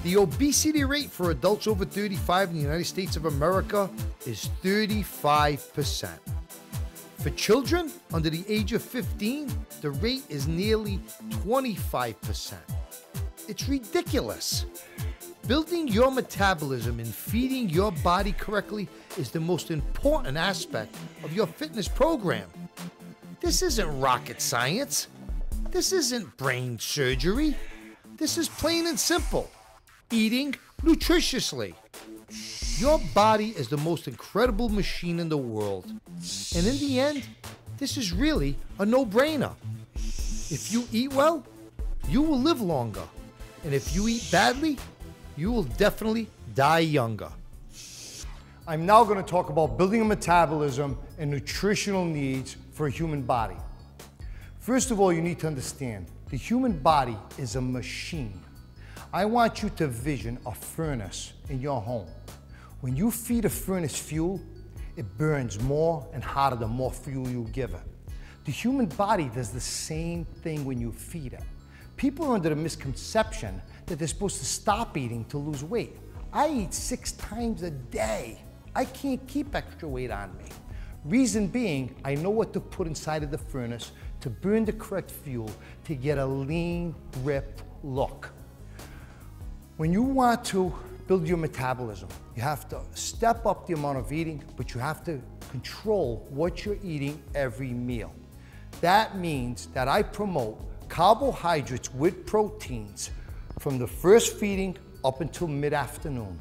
The obesity rate for adults over 35 in the United States of America is 35%. For children under the age of 15, the rate is nearly 25%. It's ridiculous. Building your metabolism and feeding your body correctly is the most important aspect of your fitness program. This isn't rocket science. This isn't brain surgery. This is plain and simple. Eating nutritiously. Your body is the most incredible machine in the world. And in the end, this is really a no-brainer. If you eat well, you will live longer. And if you eat badly, you will definitely die younger. I'm now going to talk about building a metabolism and nutritional needs for a human body. First of all, you need to understand the human body is a machine. I want you to vision a furnace in your home. When you feed a furnace fuel, it burns more and hotter the more fuel you give it. The human body does the same thing when you feed it. People are under the misconception that they're supposed to stop eating to lose weight. I eat 6 times a day. I can't keep extra weight on me. Reason being, I know what to put inside of the furnace to burn the correct fuel to get a lean, ripped look. When you want to build your metabolism, you have to step up the amount of eating, but you have to control what you're eating every meal. That means that I promote carbohydrates with proteins from the first feeding up until mid-afternoon.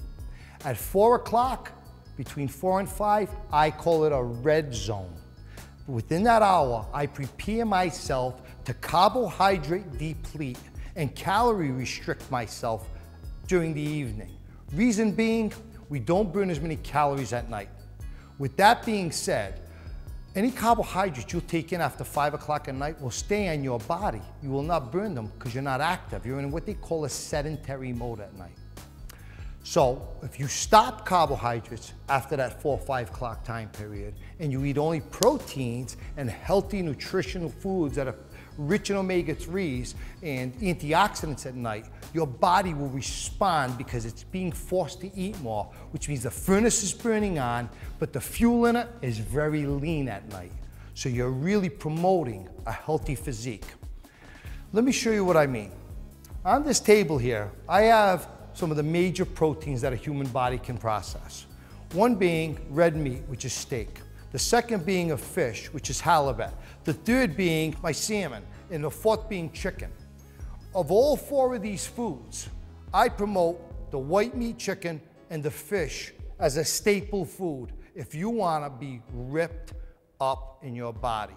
At 4 o'clock, between 4 and 5, I call it a red zone. Within that hour, I prepare myself to carbohydrate deplete and calorie restrict myself during the evening. Reason being, we don't burn as many calories at night. With that being said, any carbohydrates you'll take in after 5 o'clock at night will stay on your body. You will not burn them because you're not active. You're in what they call a sedentary mode at night. So if you stop carbohydrates after that 4 or 5 o'clock time period and you eat only proteins and healthy nutritional foods that are rich in omega-3s and antioxidants at night, your body will respond because it's being forced to eat more, which means the furnace is burning on, but the fuel in it is very lean at night. So you're really promoting a healthy physique. Let me show you what I mean. On this table here, I have some of the major proteins that a human body can process. One being red meat, which is steak. The second being a fish, which is halibut. The third being my salmon, and the fourth being chicken. Of all 4 of these foods, I promote the white meat chicken and the fish as a staple food if you want to be ripped up in your body.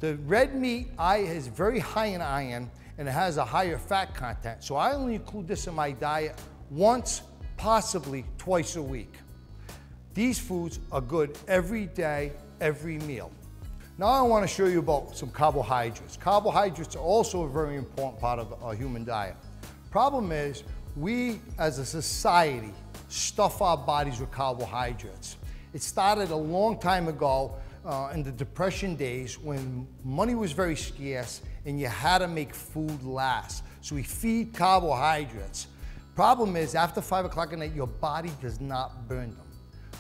The red meat is very high in iron and it has a higher fat content, so I only include this in my diet once, possibly twice a week. These foods are good every day, every meal. Now I want to show you about some carbohydrates. Carbohydrates are also a very important part of our human diet. Problem is, we as a society stuff our bodies with carbohydrates. It started a long time ago in the Depression days when money was very scarce and you had to make food last. So we feed carbohydrates. Problem is, after 5 o'clock at night, your body does not burn them.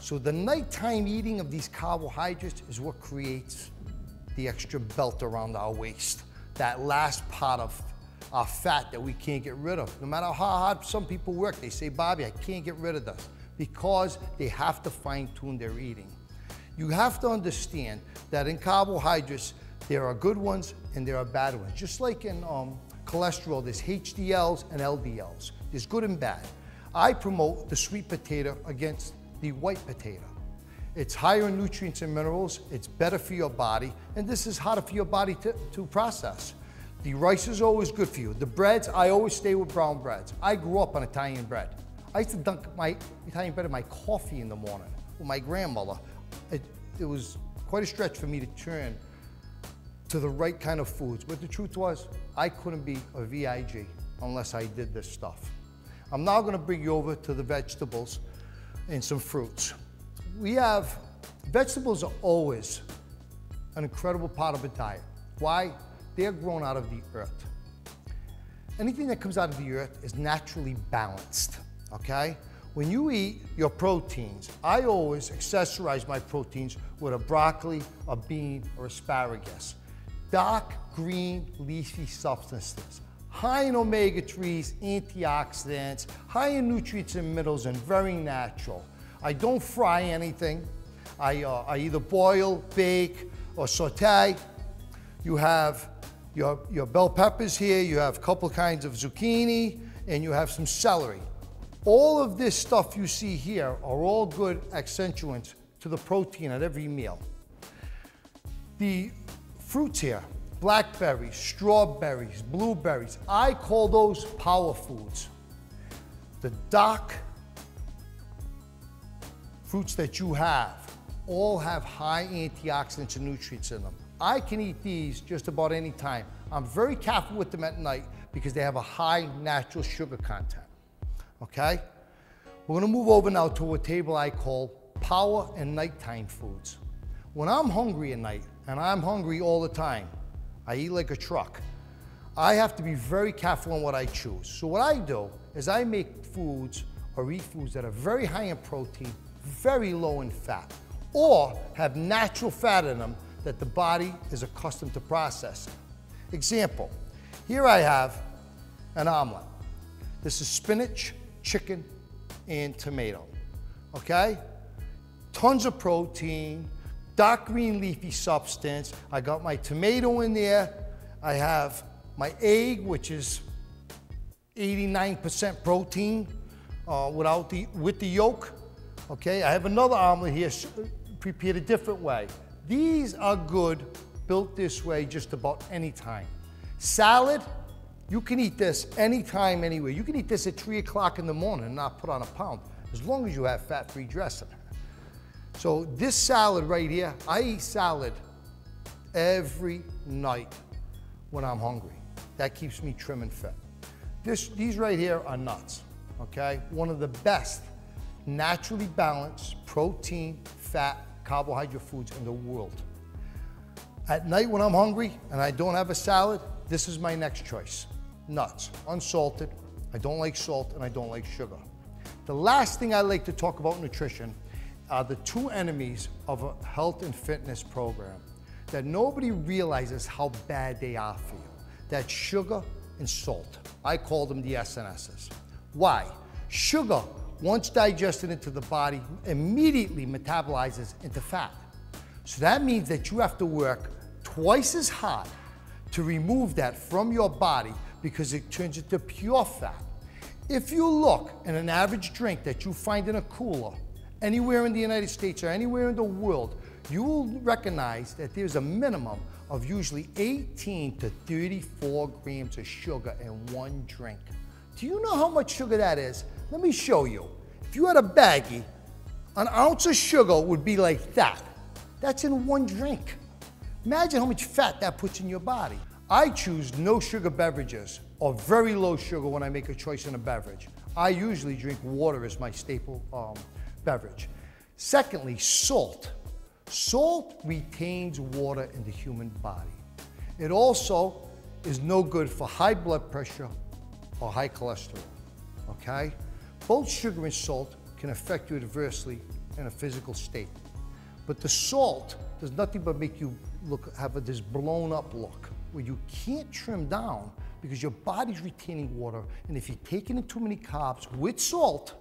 So the nighttime eating of these carbohydrates is what creates the extra belt around our waist, that last part of our fat that we can't get rid of. No matter how hard some people work, they say, Bobby, I can't get rid of this, because they have to fine-tune their eating. You have to understand that in carbohydrates, there are good ones and there are bad ones. Just like in cholesterol, there's HDLs and LDLs. There's good and bad. I promote the sweet potato against the white potato. It's higher in nutrients and minerals, it's better for your body, and this is harder for your body to process. The rice is always good for you. The breads, I always stay with brown breads. I grew up on Italian bread. I used to dunk my Italian bread in my coffee in the morning with my grandmother. It was quite a stretch for me to turn to the right kind of foods. But the truth was, I couldn't be a V.I.G. unless I did this stuff. I'm now gonna bring you over to the vegetables and some fruits. Vegetables are always an incredible part of a diet. Why? they're grown out of the earth. Anything that comes out of the earth is naturally balanced, okay? When you eat your proteins, I always accessorize my proteins with a broccoli, a bean, or asparagus. Dark green leafy substances, high in omega-3s, antioxidants, high in nutrients and minerals, and very natural. I don't fry anything. I either boil, bake, or saute. You have your bell peppers here, you have a couple kinds of zucchini, and you have some celery. All of this stuff you see here are all good accentuants to the protein at every meal. The fruits here, blackberries, strawberries, blueberries, I call those power foods. The dark fruits that you have all have high antioxidants and nutrients in them. I can eat these just about any time. I'm very careful with them at night because they have a high natural sugar content, okay? We're gonna move over now to a table I call power and nighttime foods. When I'm hungry at night, and I'm hungry all the time, I eat like a truck. I have to be very careful on what I choose. So what I do is I make foods or eat foods that are very high in protein, very low in fat, or have natural fat in them that the body is accustomed to processing. Example, here I have an omelet. This is spinach, chicken, and tomato, okay? Tons of protein, dark green leafy substance. I got my tomato in there. I have my egg, which is 89% protein with the yolk, okay? I have another omelet here prepared a different way. These are good, built this way just about any time. Salad, you can eat this anytime, anywhere. You can eat this at 3 o'clock in the morning and not put on a pound, as long as you have fat-free dressing. So this salad right here, I eat salad every night when I'm hungry. That keeps me trim and fit. These right here are nuts, okay? One of the best naturally balanced protein, fat, carbohydrate foods in the world. At night when I'm hungry and I don't have a salad, this is my next choice. Nuts, unsalted. I don't like salt and I don't like sugar. The last thing I like to talk about nutrition are the two enemies of a health and fitness program that nobody realizes how bad they are for you. That's sugar and salt. I call them the SNSs. Why? Sugar, once digested into the body, immediately metabolizes into fat. So that means that you have to work twice as hard to remove that from your body because it turns into pure fat. If you look at an average drink that you find in a cooler, anywhere in the United States or anywhere in the world, you will recognize that there's a minimum of usually 18 to 34 grams of sugar in one drink. Do you know how much sugar that is? Let me show you. If you had a baggie, an ounce of sugar would be like that. That's in one drink. Imagine how much fat that puts in your body. I choose no sugar beverages or very low sugar when I make a choice in a beverage. I usually drink water as my staple beverage. Secondly, salt. Salt retains water in the human body. It also is no good for high blood pressure or high cholesterol, okay? Both sugar and salt can affect you adversely in a physical state. But the salt does nothing but make you have this blown up look where you can't trim down because your body's retaining water, and if you're taking in too many carbs with salt,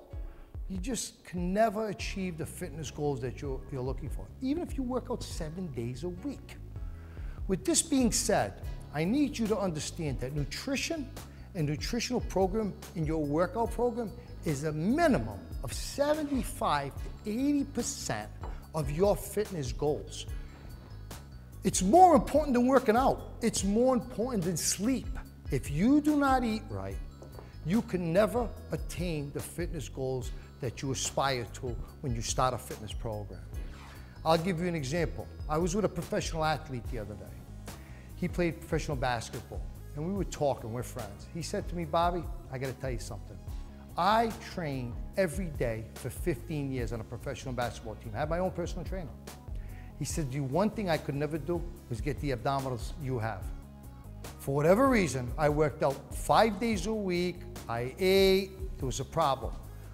you just can never achieve the fitness goals that you're looking for, even if you work out 7 days a week. With this being said, I need you to understand that nutrition and nutritional program in your workout program is a minimum of 75 to 80% of your fitness goals. It's more important than working out. It's more important than sleep. If you do not eat right, you can never attain the fitness goals that you aspire to when you start a fitness program. I'll give you an example. I was with a professional athlete the other day. He played professional basketball, and we were talking, we're friends. He said to me, Bobby, I gotta tell you something. I trained every day for 15 years on a professional basketball team. I had my own personal trainer. He said, the one thing I could never do was get the abdominals you have. For whatever reason, I worked out 5 days a week. I ate. There was a problem.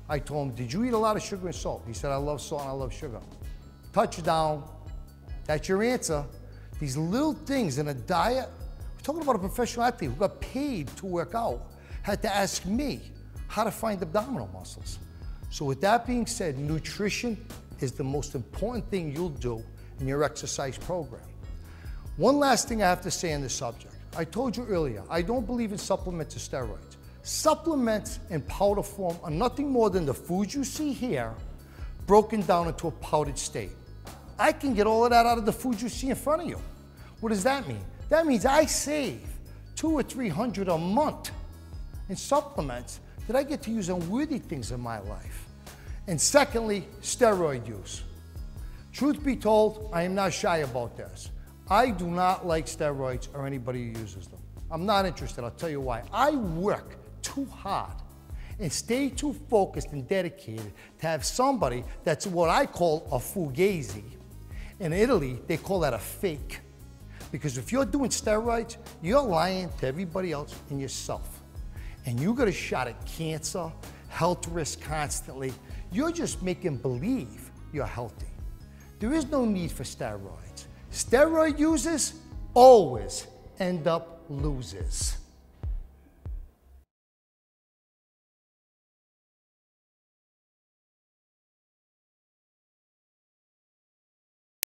I told him, did you eat a lot of sugar and salt? He said, I love salt and I love sugar. Touchdown. That's your answer. These little things in a diet. We're talking about a professional athlete who got paid to work out, had to ask me how to find abdominal muscles. So with that being said, nutrition is the most important thing you'll do in your exercise program. One last thing I have to say on this subject. I told you earlier, I don't believe in supplements or steroids. Supplements in powder form are nothing more than the foods you see here broken down into a powdered state. I can get all of that out of the food you see in front of you. What does that mean? That means I save $200 or $300 a month in supplements that I get to use on worthy things in my life. And secondly, steroid use. Truth be told, I am not shy about this. I do not like steroids or anybody who uses them. I'm not interested, I'll tell you why. I work too hard and stay too focused and dedicated to have somebody that's what I call a fugazi. In Italy, they call that a fake. Because if you're doing steroids, you're lying to everybody else and yourself. And you got a shot at cancer, health risk constantly. You're just making believe you're healthy. There is no need for steroids. Steroid users always end up losers.